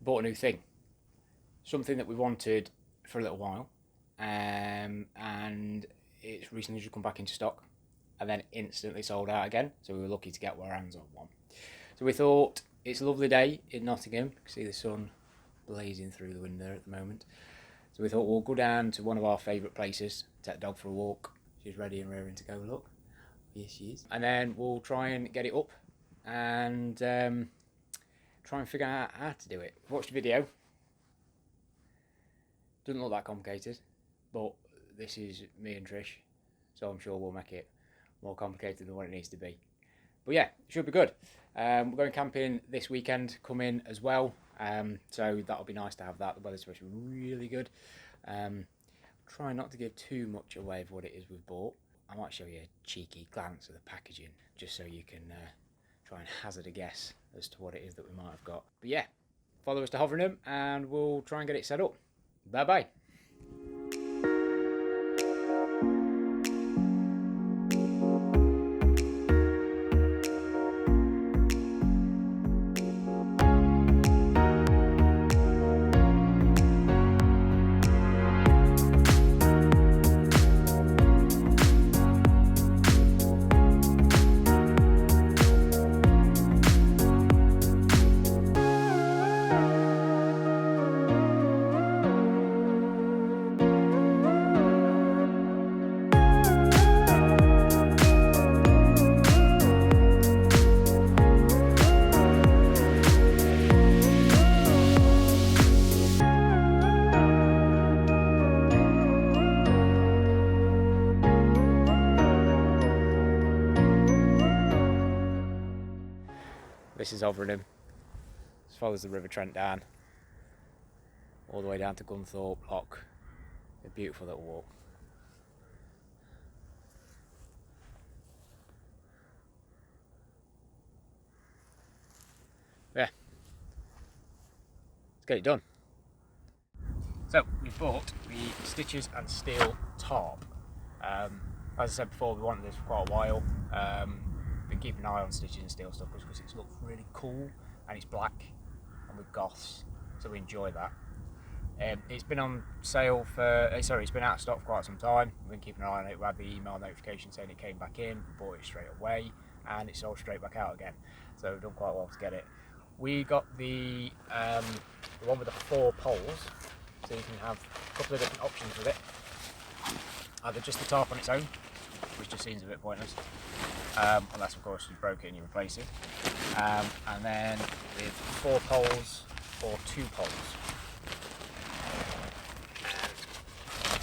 bought a new thing. Something that we wanted for a little while, and it's recently just come back into stock and then instantly sold out again, so we were lucky to get our hands on one. So we thought, it's a lovely day in Nottingham. You can see the sun blazing through the window at the moment. So we thought we'll go down to one of our favourite places, take the dog for a walk. She's ready and raring to go, look. Yes, she is. And then we'll try and get it up and try and figure out how to do it. Watch the video. Doesn't look that complicated, but this is me and Trish, so I'm sure we'll make it more complicated than what it needs to be. But yeah, it should be good. We're going camping this weekend, come in as well, so that'll be nice to have that. The weather's supposed to be really good. Try not to give too much away of what it is we've bought. I might show you a cheeky glance at the packaging, just so you can try and hazard a guess as to what it is that we might have got. But yeah, follow us to Hoveringham and we'll try and get it set up. Bye bye. This is Hoveringham. This follows the River Trent down, all the way down to Gunthorpe Lock. A beautiful little walk. Yeah, let's get it done. So we bought the Stitches and Steel Tarp. As I said before, we wanted this for quite a while. Been keeping an eye on Stitches and Steel stuff because it looks really cool and it's black and with goths, so we enjoy that. It's been on sale for, it's been out of stock for quite some time. We've been keeping an eye on it. We had the email notification saying it came back in, we bought it straight away, and it's sold straight back out again. So we've done quite well to get it. We got the one with the 4 poles, so you can have a couple of different options with it. Either just the tarp on its own, which just seems a bit pointless, unless of course you broke it and you replace it, and then with 4 poles or 2 poles.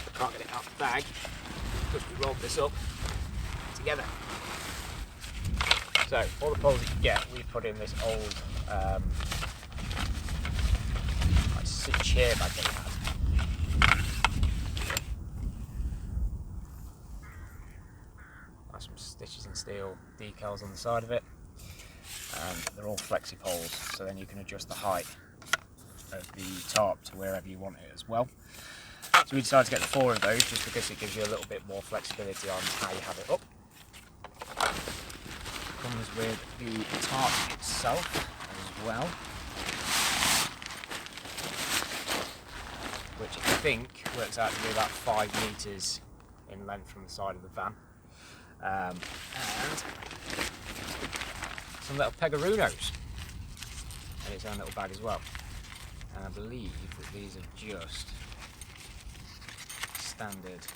I can't get it out of the bag because we rolled this up together. So all the poles that you get, we put in this old like chair bag that we had. Some Stitches and Steel decals on the side of it, and they're all flexi poles, so then you can adjust the height of the tarp to wherever you want it as well. So we decided to get the 4 of those just because it gives you a little bit more flexibility on how you have it up. It comes with the tarp itself as well, which I think works out to be about 5 metres in length from the side of the van. And some little pegarunos in its own little bag as well. And I believe that these are just standard,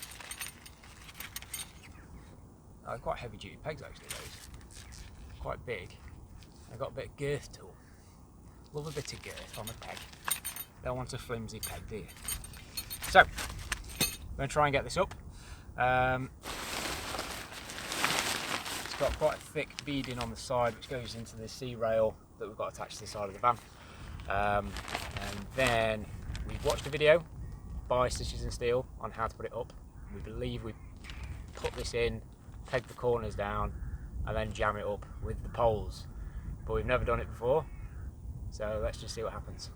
quite heavy duty pegs actually, those. Quite big. They've got a bit of girth to them. Love a bit of girth on a peg. Don't want a flimsy peg, do you? So, I'm going to try and get this up. It's got quite a thick beading on the side which goes into the C-rail that we've got attached to the side of the van. And then we've watched a video by Stitches and Steel on how to put it up. We believe we put this in, peg the corners down, and then jam it up with the poles. But we've never done it before, so let's just see what happens.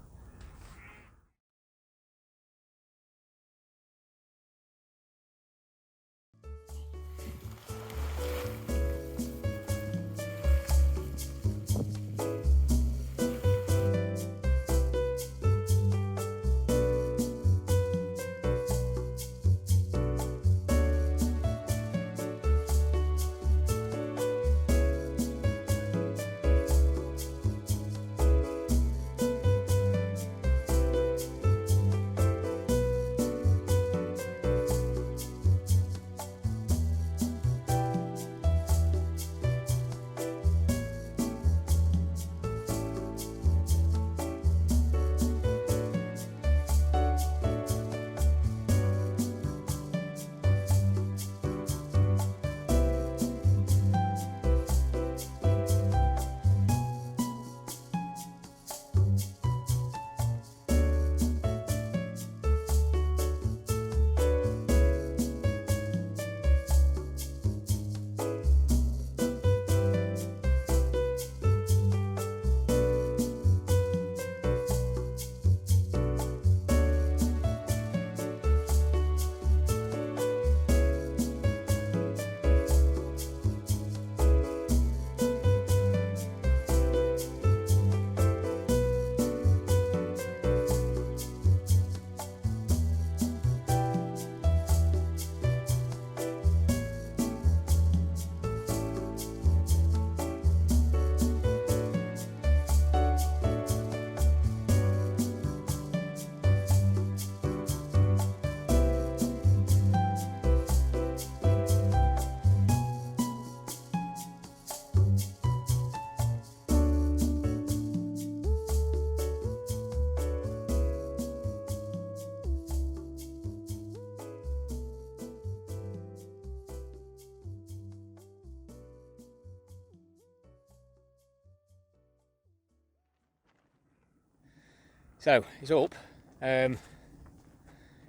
So it's up.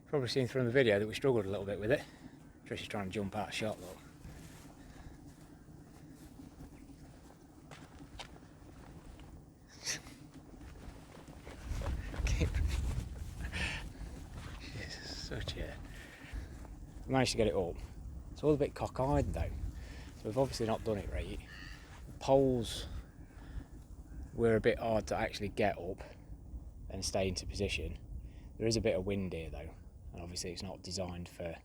Probably seen from the video that we struggled a little bit with it. Trish is trying to jump out of shot, look. Such a... We managed to get it up. It's all a bit cockeyed though, so we've obviously not done it right. The poles were a bit hard to actually get up and stay into position. There is a bit of wind here though, and obviously it's not designed for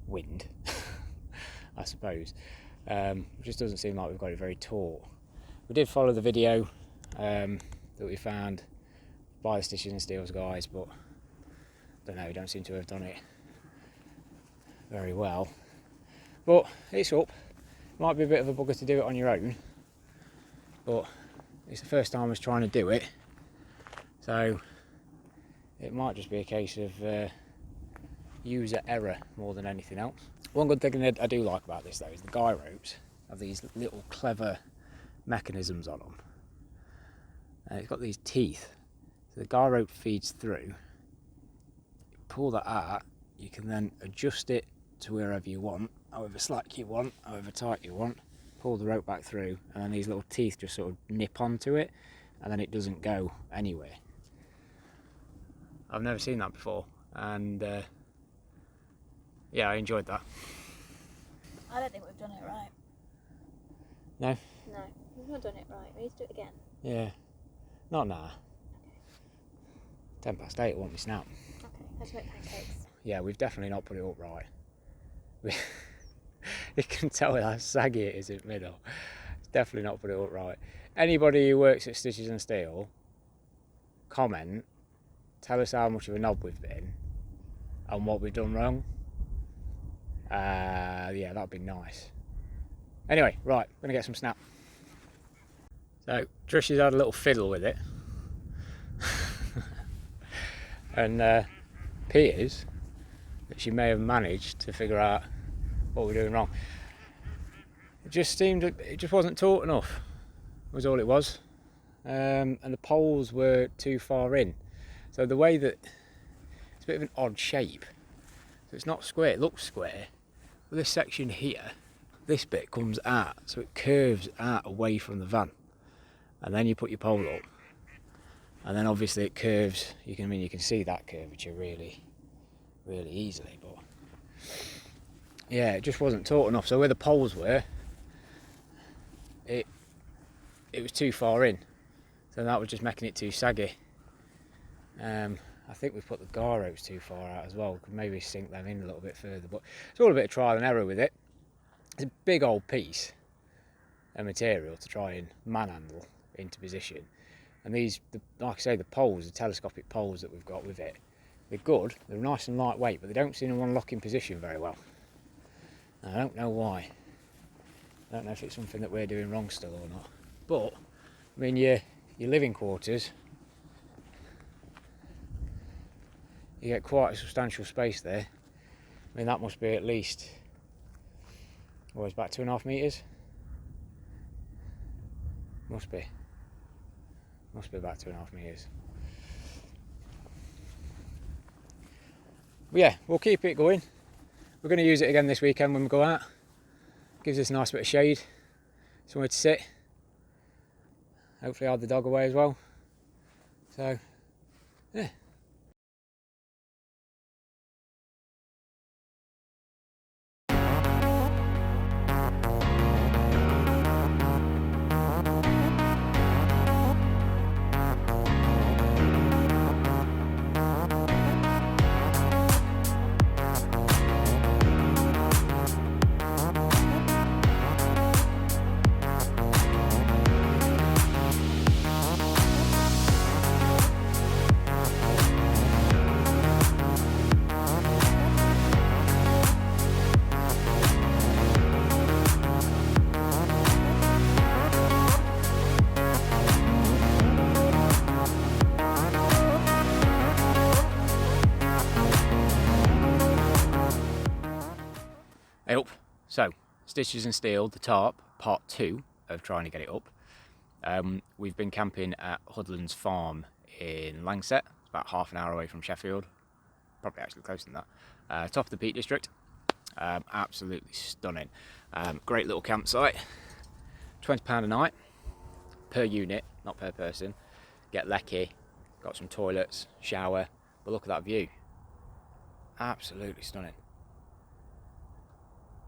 wind, I suppose. It just doesn't seem like we've got it very taut. We did follow the video that we found by the Stitches and Steels guys, but I don't know, we don't seem to have done it very well. But it's up. Might be a bit of a bugger to do it on your own, but it's the first time I was trying to do it, so it might just be a case of user error more than anything else. One good thing that I do like about this though is the guy ropes have these little clever mechanisms on them. It's got these teeth, so the guy rope feeds through. You pull that out, you can then adjust it to wherever you want, however slack you want, however tight you want, pull the rope back through, and then these little teeth just sort of nip onto it, and then it doesn't go anywhere. I've never seen that before, and yeah, I enjoyed that. I don't think we've done it right. No? No, we've not done it right. We need to do it again. Yeah. Not now. Okay. 8:10, it won't be snap. Okay, let's make pancakes. Yeah, we've definitely not put it up right. You can tell how saggy it is in the middle. It's definitely not put it up right. Anybody who works at Stitches and Steel, comment, tell us how much of a knob we've been and what we've done wrong. Yeah, that'd be nice. Anyway, right, we're gonna get some snap. So Trish has had a little fiddle with it, and appears that she may have managed to figure out what we're doing wrong. It just wasn't taut enough, was all it was, and the poles were too far in. So the way that it's a bit of an odd shape, so it's not square. It looks square, but this section here, this bit comes out, so it curves out away from the van, and then you put your pole up, and then obviously it curves. You can see that curvature really easily, but yeah, it just wasn't taut enough. So where the poles were, it was too far in, so that was just making it too saggy. I think we've put the guy ropes too far out as well. Could maybe sink them in a little bit further, but it's all a bit of trial and error with it. It's a big old piece of material to try and manhandle into position, and these, like I say, the poles, the telescopic poles that we've got with it, they're good. They're nice and lightweight, but they don't seem to want to lock in position very well. I don't know why. I don't know if it's something that we're doing wrong still or not. But I mean, your living quarters, you get quite a substantial space there. I mean, that must be at least, well, it's about 2.5 metres. Must be about 2.5 metres. But yeah, we'll keep it going. We're going to use it again this weekend when we go out. Gives us a nice bit of shade, somewhere to sit. Hopefully hide the dog away as well. So, yeah. Up. So, Stitches and Steel, the Tarp, part 2 of trying to get it up. We've been camping at Hoodlands farm in Langsett. It's about half an hour away from Sheffield, probably actually closer than that. Top of the Peak District. Absolutely stunning. Great little campsite. £20 a night per unit, not per person. Get lecky, got some toilets, shower, but look at that view. Absolutely stunning.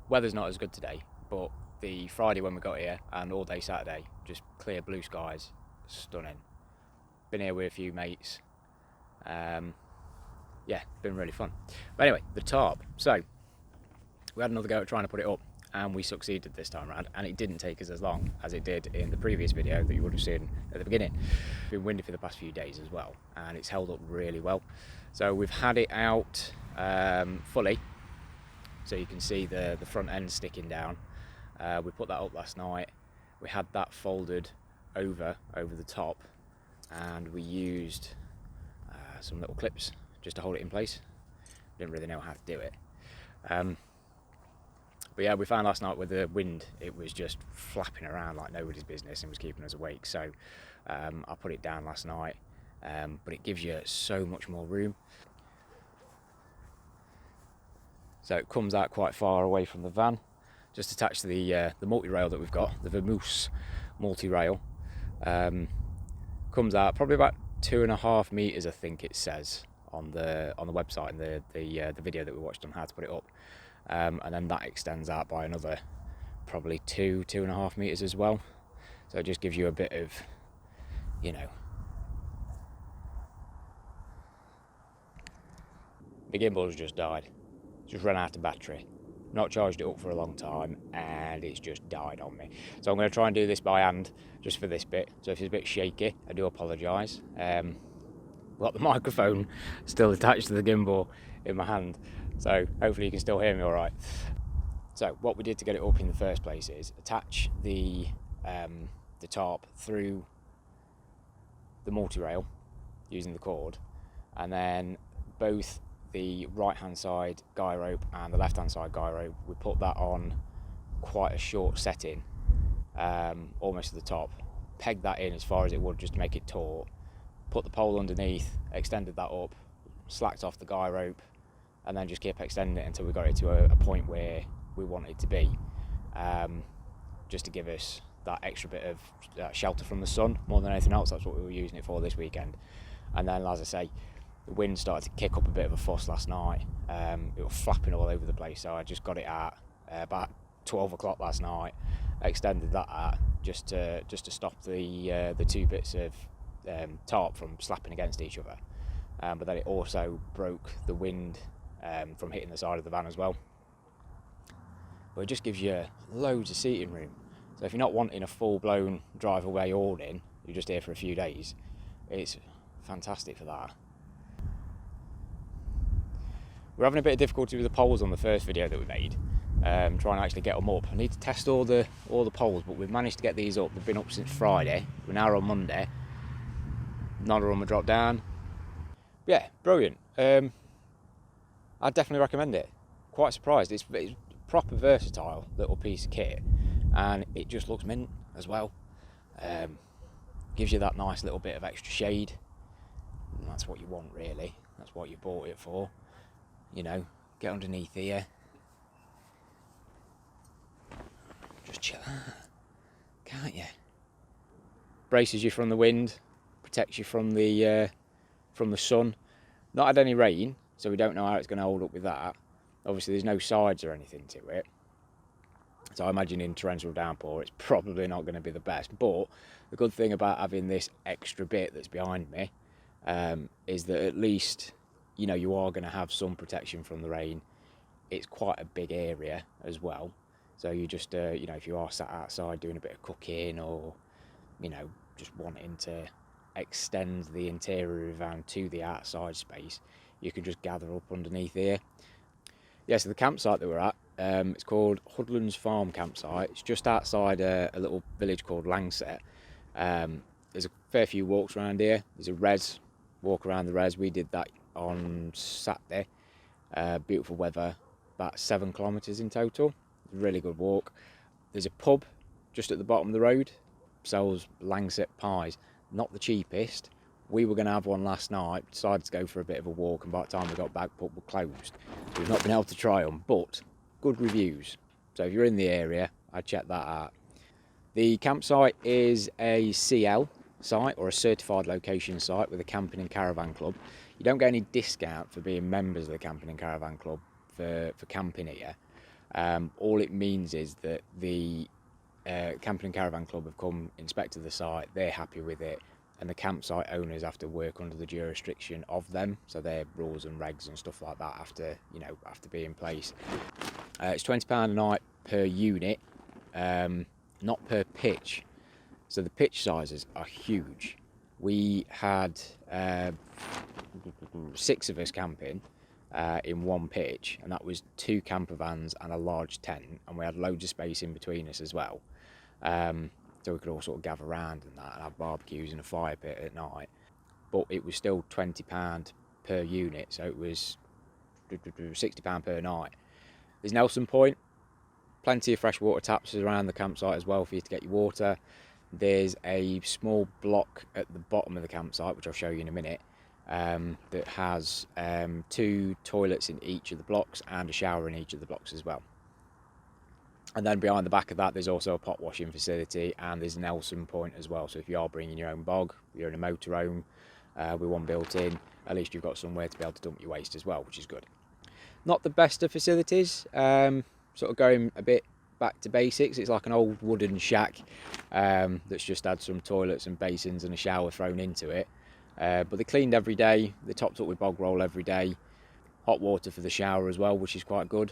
Weather's not as good today, but the Friday when we got here and all day Saturday, just clear blue skies, stunning. Been here with a few mates. Yeah, been really fun. But anyway, the tarp. So we had another go at trying to put it up, and we succeeded this time around, and it didn't take us as long as it did in the previous video that you would have seen at the beginning. It's been windy for the past few days as well, and it's held up really well. So we've had it out fully, so you can see the front end sticking down. We put that up last night. We had that folded over the top, and we used some little clips just to hold it in place. Didn't really know how to do it. But yeah, we found last night with the wind, it was just flapping around like nobody's business and was keeping us awake. So I put it down last night, but it gives you so much more room. So it comes out quite far away from the van, just attached to the multi-rail that we've got, the Vermoose multi-rail. Comes out probably about 2.5 meters, I think it says on the website and the video that we watched on how to put it up. And then that extends out by another probably 2.5 meters as well. So it just gives you a bit of, you know. The gimbal's just died. Just ran out of battery. Not charged it up for a long time, and it's just died on me. So I'm going to try and do this by hand just for this bit. So if it's a bit shaky, I do apologise. Got the microphone still attached to the gimbal in my hand, so hopefully you can still hear me all right. So what we did to get it up in the first place is attach the tarp through the multi-rail using the cord, and then both the right hand side guy rope and the left hand side guy rope, we put that on quite a short setting, almost to the top, pegged that in as far as it would just to make it taut, put the pole underneath, extended that up, slacked off the guy rope, and then just kept extending it until we got it to a point where we want it to be, just to give us that extra bit of shelter from the sun more than anything else. That's what we were using it for this weekend. And then, as I say, the wind started to kick up a bit of a fuss last night. It was flapping all over the place, so I just got it out about 12 o'clock last night, extended that out just to stop the two bits of tarp from slapping against each other. But then it also broke the wind from hitting the side of the van as well. But it just gives you loads of seating room. So if you're not wanting a full-blown drive-away awning, you're just here for a few days, it's fantastic for that. We're having a bit of difficulty with the poles on the first video that we made, trying to actually get them up. I need to test all the poles, but we've managed to get these up. They've been up since Friday. We're now on Monday. None of them are dropped down. Yeah, brilliant. I'd definitely recommend it. Quite surprised. It's proper versatile little piece of kit, and it just looks mint as well. Gives you that nice little bit of extra shade, and that's what you want really. That's what you bought it for. You know, get underneath here, just chill out, can't you? Braces you from the wind, protects you from the sun. Not had any rain, so we don't know how it's going to hold up with that. Obviously there's no sides or anything to it, so I imagine in torrential downpour it's probably not going to be the best. But the good thing about having this extra bit that's behind me is that at least, you know, you are going to have some protection from the rain. It's quite a big area as well, so you just you know, if you are sat outside doing a bit of cooking, or you know, just wanting to extend the interior of the van to the outside space, you can just gather up underneath here. Yeah, so the campsite that we're at, it's called Hoodlands Farm Campsite. It's just outside a little village called Langsett. There's a fair few walks around here. There's a res, walk around the res. We did that on Saturday. Beautiful weather, about 7 kilometres in total. Really good walk. There's a pub just at the bottom of the road, sells Langsett pies. Not the cheapest. We were going to have one last night, decided to go for a bit of a walk, and by the time we got back, pub were closed. We've not been able to try them, but good reviews. So if you're in the area, I'd check that out. The campsite is a CL site, or a certified location site, with a camping and caravan club. You don't get any discount for being members of the camping and caravan club for camping here. All it means is that the camping and caravan club have come, inspected the site, they're happy with it, and the campsite owners have to work under the jurisdiction of them, so their rules and regs and stuff like that have to be in place. It's £20 a night per unit, not per pitch. So the pitch sizes are huge. We had 6 of us camping in one pitch, and that was 2 camper vans and a large tent, and we had loads of space in between us as well. So we could all sort of gather around and that, and have barbecues and a fire pit at night. But it was still £20 per unit, so it was £60 per night. There's Nelson Point, plenty of freshwater taps around the campsite as well for you to get your water. There's a small block at the bottom of the campsite, which I'll show you in a minute, that has 2 toilets in each of the blocks and a shower in each of the blocks as well. And then behind the back of that, there's also a pot washing facility, and there's Nelson Point as well. So if you are bringing your own bog, you're in a motorhome with one built in, at least you've got somewhere to be able to dump your waste as well, which is good. Not the best of facilities, sort of going a bit back to basics. It's like an old wooden shack that's just had some toilets and basins and a shower thrown into it. But they're cleaned every day, they're topped up with bog roll every day, hot water for the shower as well, which is quite good.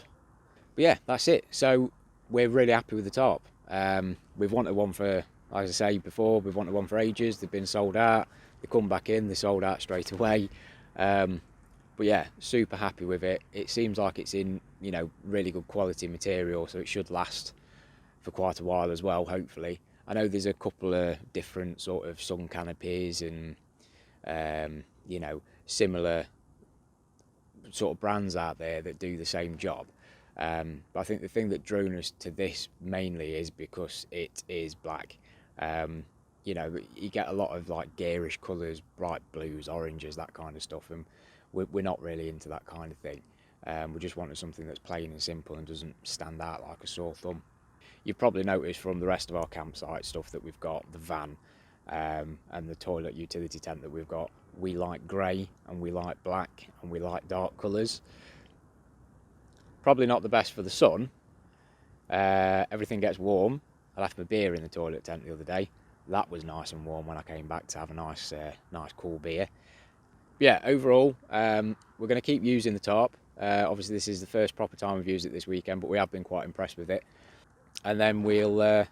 But yeah, that's it. So we're really happy with the Tarp. We've wanted one for, like I say before, we've wanted one for ages. They've been sold out, they come back in, they sold out straight away. But yeah, super happy with it. It seems like it's in, you know, really good quality material, so it should last for quite a while as well, hopefully. I know there's a couple of different sort of sun canopies and you know, similar sort of brands out there that do the same job. But I think the thing that drew us to this mainly is because it is black. You know, you get a lot of like garish colours, bright blues, oranges, that kind of stuff, and we're not really into that kind of thing. We just wanted something that's plain and simple and doesn't stand out like a sore thumb. You've probably noticed from the rest of our campsite stuff that we've got, the van and the toilet utility tent that we've got, we like grey and we like black and we like dark colours. Probably not the best for the sun. Everything gets warm. I left my beer in the toilet tent the other day. That was nice and warm when I came back to have a nice cool beer. But yeah, overall, we're going to keep using the Tarp. Obviously, this is the first proper time we've used it this weekend, but we have been quite impressed with it. And then we'll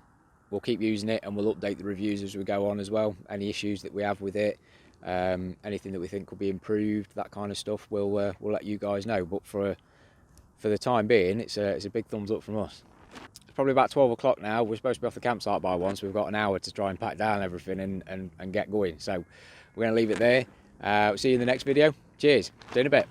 keep using it, and we'll update the reviews as we go on as well. Any issues that we have with it, anything that we think could be improved, that kind of stuff, we'll let you guys know. But for the time being, it's a big thumbs up from us. It's probably about 12 o'clock now. We're supposed to be off the campsite by 1, so we've got an hour to try and pack down everything and get going. So we're going to leave it there. We'll see you in the next video. Cheers. See you in a bit.